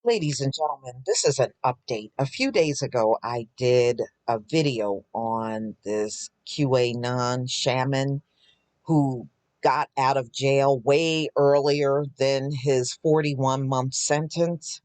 Ladies and gentlemen, this is an update. A few days ago, I did a video on this QAnon shaman who got out of jail way earlier than his 41-month sentence.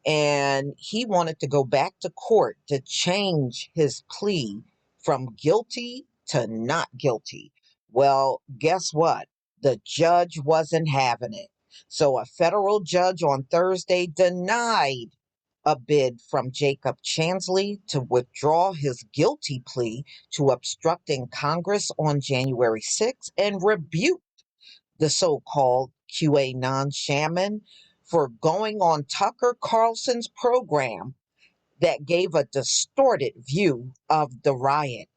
And he wanted to go back to court to change his plea from guilty to not guilty. Well, guess what? The judge wasn't having it. So a federal judge on Thursday denied a bid from Jacob Chansley to withdraw his guilty plea to obstructing Congress on January 6th and rebuked the so-called QAnon shaman for going on Tucker Carlson's program that gave a distorted view of the riot.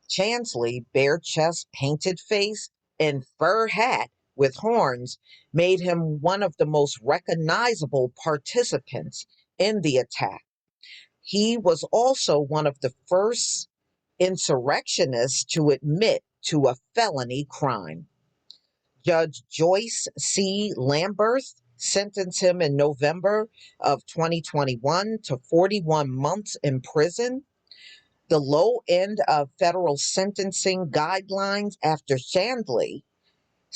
Chansley, bare chest, painted face, and fur hat with horns made him one of the most recognizable participants in the attack. He was also one of the first insurrectionists to admit to a felony crime. Judge Joyce C. Lamberth sentenced him in November of 2021 to 41 months in prison, the low end of federal sentencing guidelines after Chansley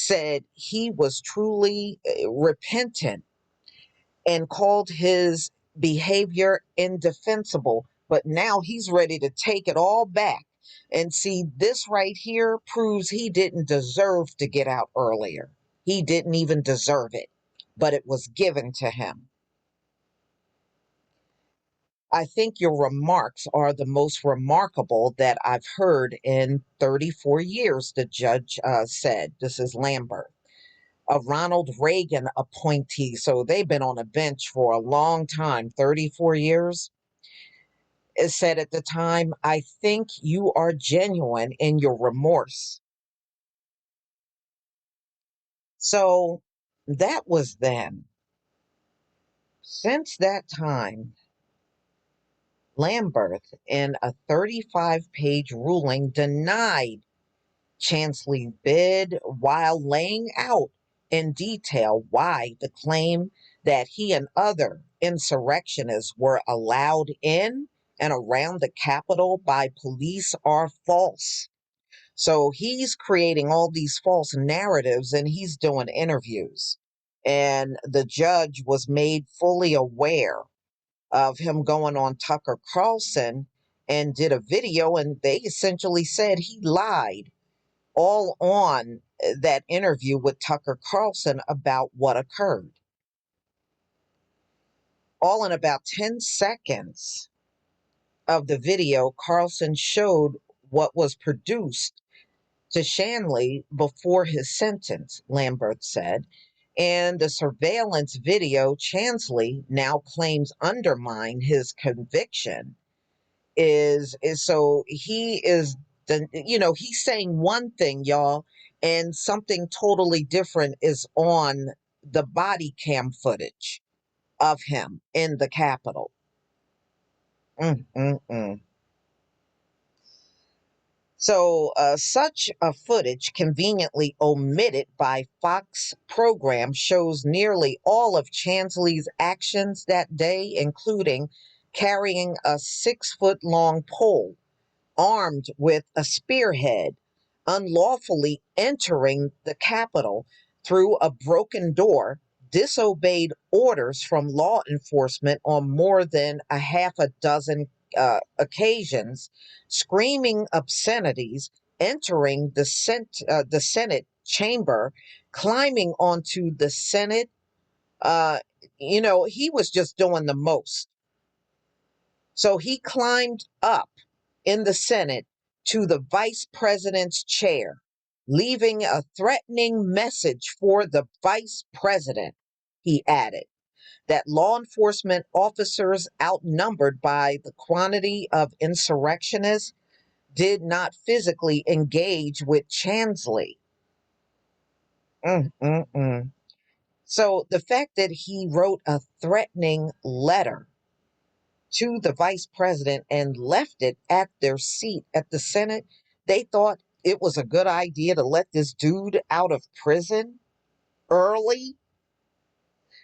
said he was truly repentant and called his behavior indefensible. But now he's ready to take it all back. And see, this right here proves he didn't deserve to get out earlier. He didn't even deserve it, but it was given to him. I think your remarks are the most remarkable that I've heard in 34 years, the judge said. This is Lambert, a Ronald Reagan appointee. So they've been on a bench for a long time, 34 years. It said at the time, I think you are genuine in your remorse. So that was then. Since that time, Lamberth, in a 35-page ruling, denied Chansley's bid while laying out in detail why the claim that he and other insurrectionists were allowed in and around the Capitol by police are false. So he's creating all these false narratives and he's doing interviews. And the judge was made fully aware of him going on Tucker Carlson and did a video, and they essentially said he lied all on that interview with Tucker Carlson about what occurred. All in about 10 seconds of the video, Carlson showed what was produced to Shanley before his sentence, Lambert said. And the surveillance video Chansley now claims undermined his conviction is so he is he's saying one thing, y'all, and something totally different is on the body cam footage of him in the Capitol. Mm-mm-mm. So, such a footage conveniently omitted by Fox program shows nearly all of Chansley's actions that day, including carrying a 6-foot long pole armed with a spearhead, unlawfully entering the Capitol through a broken door, disobeyed orders from law enforcement on more than a half a dozen occasions, screaming obscenities, entering the Senate chamber, climbing onto the Senate. Uh, he was just doing the most. So he climbed up in the Senate to the vice president's chair, leaving a threatening message for the vice president. He added that law enforcement officers, outnumbered by the quantity of insurrectionists, did not physically engage with Chansley. Mm-mm-mm. So the fact that he wrote a threatening letter to the vice president and left it at their seat at the Senate, they thought it was a good idea to let this dude out of prison early.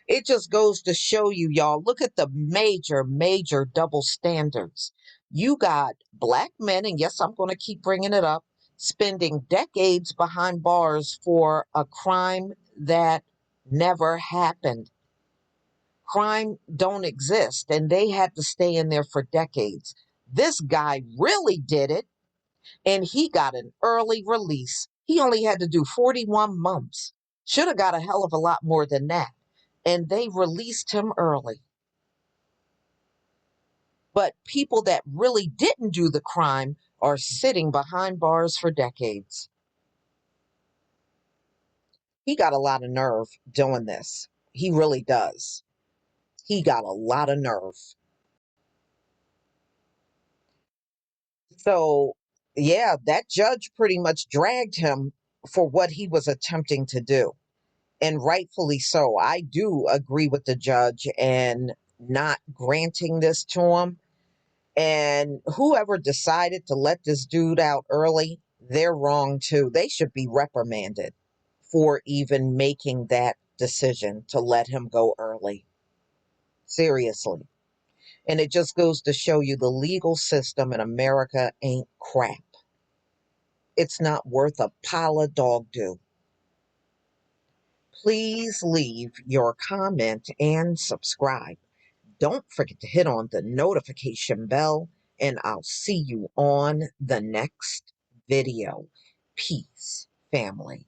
It just goes to show you, y'all, look at the major double standards. You got black men, and yes, I'm going to keep bringing it up, spending decades behind bars for a crime that never happened. Crime don't exist, and they had to stay in there for decades. This guy really did it, and he got an early release. He only had to do 41 months. Should have got a hell of a lot more than that. And they released him early. But people that really didn't do the crime are sitting behind bars for decades. He got a lot of nerve doing this. He really does. He got a lot of nerve. So, yeah, that judge pretty much dragged him for what he was attempting to do. And rightfully so. I do agree with the judge and not granting this to him. And whoever decided to let this dude out early, they're wrong too. They should be reprimanded for even making that decision to let him go early. Seriously. And it just goes to show you the legal system in America ain't crap. It's not worth a pile of dog do. Please leave your comment and subscribe. Don't forget to hit on the notification bell, and I'll see you on the next video. Peace, family.